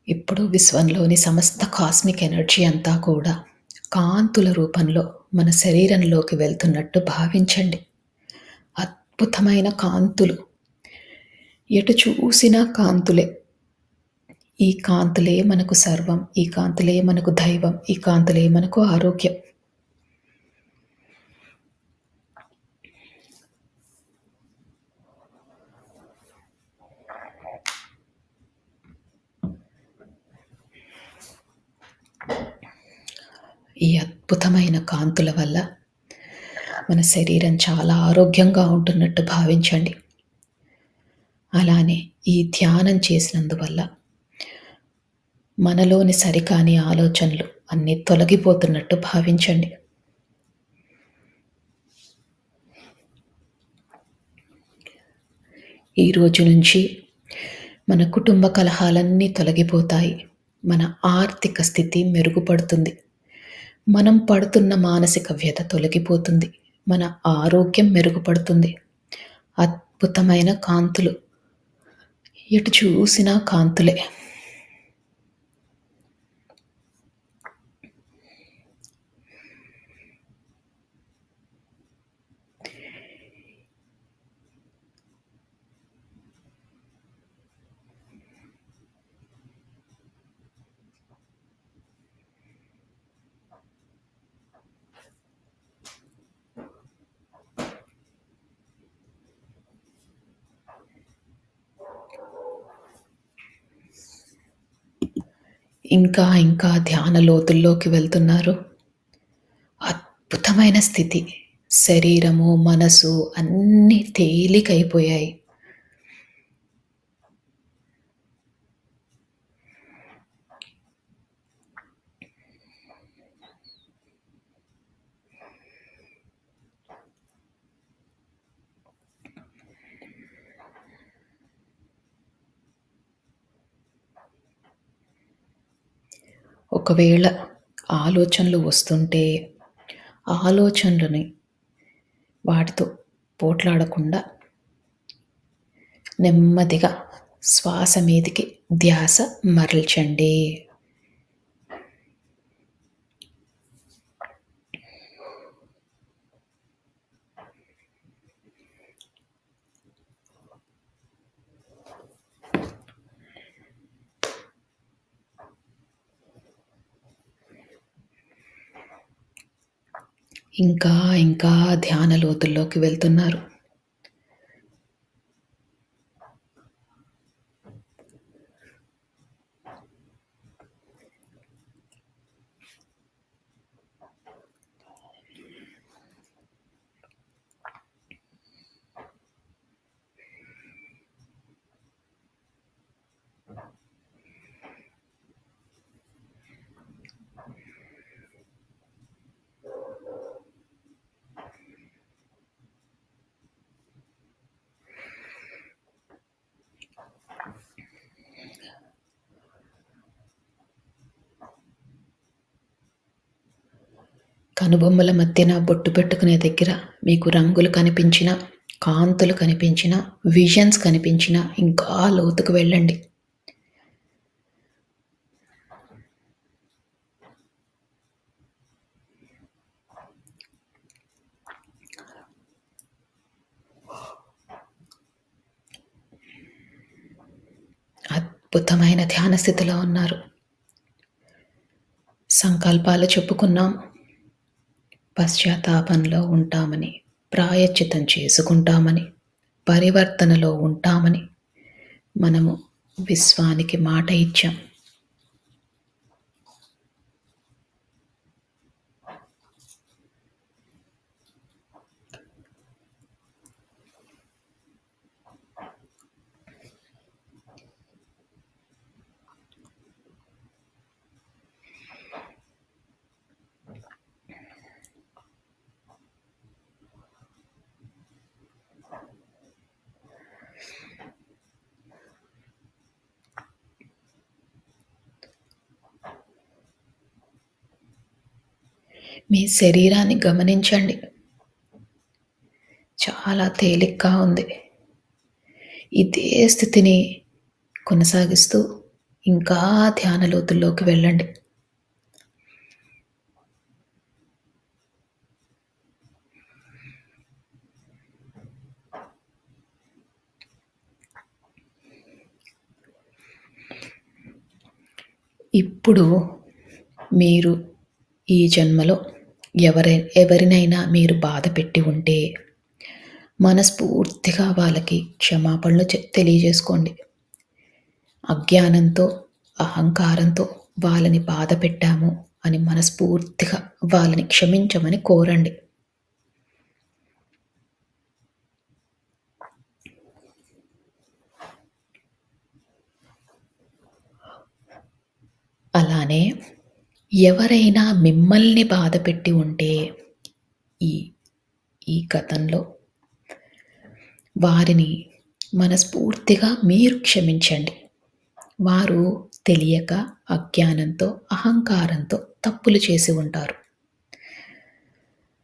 ఇప్పుడు విశ్వంలోని సమస్త కాస్మిక్ ఎనర్జీ అంతా కూడా కాంతుల రూపంలో మన శరీరంలోకి వెళ్తున్నట్టు భావించండి. అద్భుతమైన కాంతులు, ఎటు చూసినా కాంతులే. ఈ కాంతులే మనకు సర్వం, ఈ కాంతులే మనకు దైవం, ఈ కాంతులే మనకు ఆరోగ్యం. ఈ అద్భుతమైన కాంతుల వల్ల మన శరీరం చాలా ఆరోగ్యంగా ఉంటున్నట్టు భావించండి. అలానే ఈ ధ్యానం చేసినందువల్ల మనలోని సరికాని ఆలోచనలు అన్నీ తొలగిపోతున్నట్టు భావించండి. ఈ రోజు నుంచి మన కుటుంబ కలహాలన్నీ తొలగిపోతాయి. మన ఆర్థిక స్థితి మెరుగుపడుతుంది. మనం పడుతున్న మానసిక వ్యధ తొలగిపోతుంది. మన ఆరోగ్యం మెరుగుపడుతుంది. అద్భుతమైన కాంతులు. ఎటు చూసినా కాంతులే. ఇంకా ఇంకా ధ్యాన లోతుల్లోకి వెళ్తున్నారు. అద్భుతమైన స్థితి. శరీరము, మనసు అన్నీ తేలికైపోయాయి. ఒకవేళ ఆలోచనలు వస్తుంటే, ఆలోచనలని వాటితో పోట్లాడకుండా నెమ్మదిగా శ్వాస మీదికి ధ్యాస మరల్చండి. ఇంకా ఇంకా ధ్యాన లోతుల్లోకి వెళ్తున్నారు. కనుబొమ్మల మధ్యన బొట్టు పెట్టుకునే దగ్గర మీకు రంగులు కనిపించినా, కాంతులు కనిపించినా, విజన్స్ కనిపించినా ఇంకా లోతుకు వెళ్ళండి. అద్భుతమైన ధ్యాన స్థితిలో ఉన్నారు. సంకల్పాలు చెప్పుకున్నాం. పశ్చాత్తాపంలో ఉంటామని, ప్రాయశ్చిత్తం చేసుకుంటామని, పరివర్తనలో ఉంటామని మనము విశ్వానికి మాట ఇచ్చాం. మీ శరీరాన్ని గమనించండి. చాలా తేలిగ్గా ఉంది. ఇదే స్థితిని కొనసాగిస్తూ ఇంకా ధ్యాన లోతుల్లోకి వెళ్ళండి. ఇప్పుడు మీరు ఈ జన్మలో ఎవరినైనా మీరు బాధ పెట్టి ఉంటే మనస్ఫూర్తిగా వాళ్ళకి క్షమాపణలు తెలియజేసుకోండి. అజ్ఞానంతో, అహంకారంతో వాళ్ళని బాధ పెట్టాము అని మనస్ఫూర్తిగా వాళ్ళని క్షమించమని కోరండి. అలానే ఎవరైనా మిమ్మల్ని బాధపెట్టి ఉంటే ఈ ఈ గతంలో వారిని మనస్ఫూర్తిగా మీరు క్షమించండి. వారు తెలియక, అజ్ఞానంతో, అహంకారంతో తప్పులు చేసి ఉంటారు.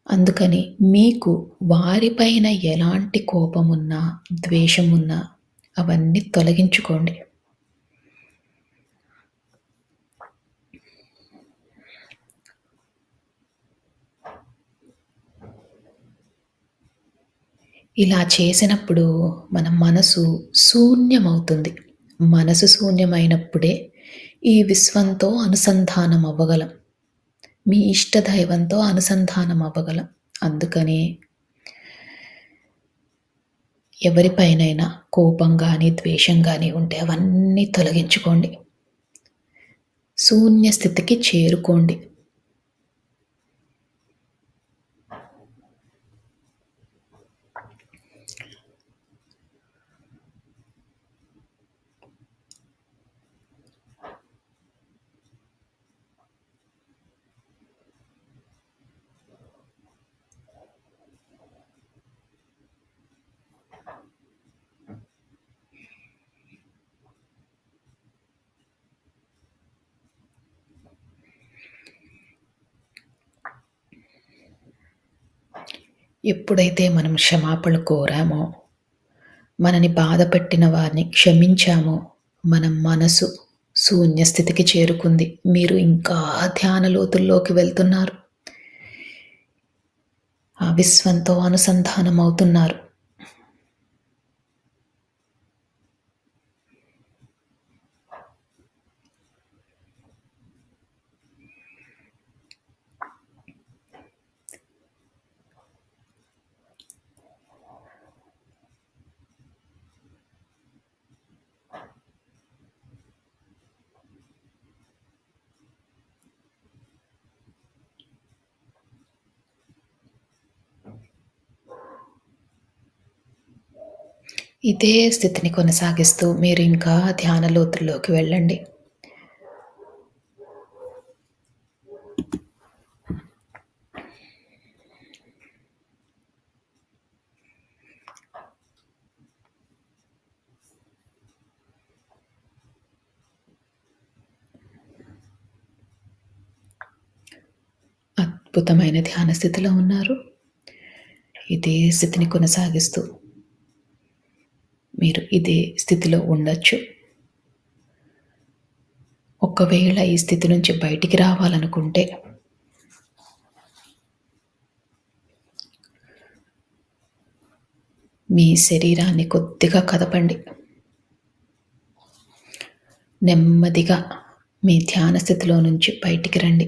అందుకని మీకు వారిపైన ఎలాంటి కోపమున్నా, ద్వేషమున్నా అవన్నీ తొలగించుకోండి. ఇలా చేసినప్పుడు మన మనసు శూన్యమవుతుంది. మనసు శూన్యమైనప్పుడే ఈ విశ్వంతో అనుసంధానం అవ్వగలం. మీ ఇష్ట దైవంతో అనుసంధానం అవ్వగలం. అందుకని ఎవరిపైనైనా కోపం గాని, ద్వేషం గాని ఉంటే అవన్నీ తొలగించుకోండి. శూన్య స్థితికి చేరుకోండి. ఎప్పుడైతే మనం క్షమాపణలు కోరామో, మనని బాధపెట్టిన వారిని క్షమించామో, మన మనసు శూన్య స్థితికి చేరుకుంది. మీరు ఇంకా ధ్యాన లోతుల్లోకి వెళ్తున్నారు. ఆ విశ్వంతో అనుసంధానం అవుతున్నారు. ఇదే స్థితిని కొనసాగిస్తూ మీరు ఇంకా ధ్యాన లోతుల్లోకి వెళ్ళండి. అద్భుతమైన ధ్యాన స్థితిలో ఉన్నారు. ఇదే స్థితిని కొనసాగిస్తూ మీరు ఇదే స్థితిలో ఉండొచ్చు. ఒకవేళ ఈ స్థితి నుంచి బయటికి రావాలనుకుంటే మీ శరీరాన్ని కొద్దిగా కదపండి. నెమ్మదిగా మీ ధ్యాన స్థితిలో నుంచి బయటికి రండి.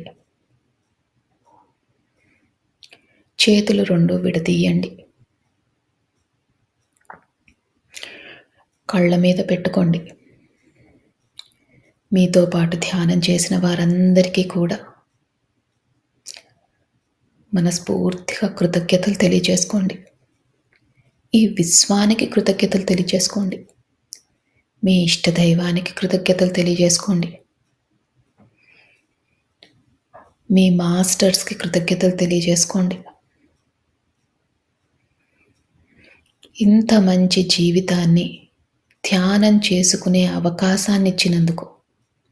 చేతులు 2 విడదీయండి. కళ్ళ మీద పెట్టుకోండి. మీతో పాటు ధ్యానం చేసిన వారందరికీ కూడా మనస్ఫూర్తిగా కృతజ్ఞతలు తెలియజేసుకోండి. ఈ విశ్వానికి కృతజ్ఞతలు తెలియజేసుకోండి. మీ ఇష్ట దైవానికి కృతజ్ఞతలు తెలియజేసుకోండి. మీ మాస్టర్స్‌కి కృతజ్ఞతలు తెలియజేసుకోండి. ఇంత మంచి జీవితాన్ని ధ్యానం చేసుకునే అవకాశాన్ని ఇచ్చినందుకు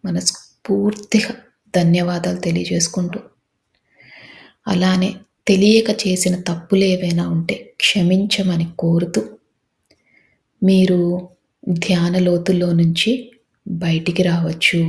మనస్ఫూర్తిగా ధన్యవాదాలు తెలియజేసుకుంటూ, అలానే తెలియక చేసిన తప్పులేవైనా ఉంటే క్షమించమని కోరుతూ, మీరు ధ్యాన లోతుల్లో నుంచి బయటికి రావచ్చు.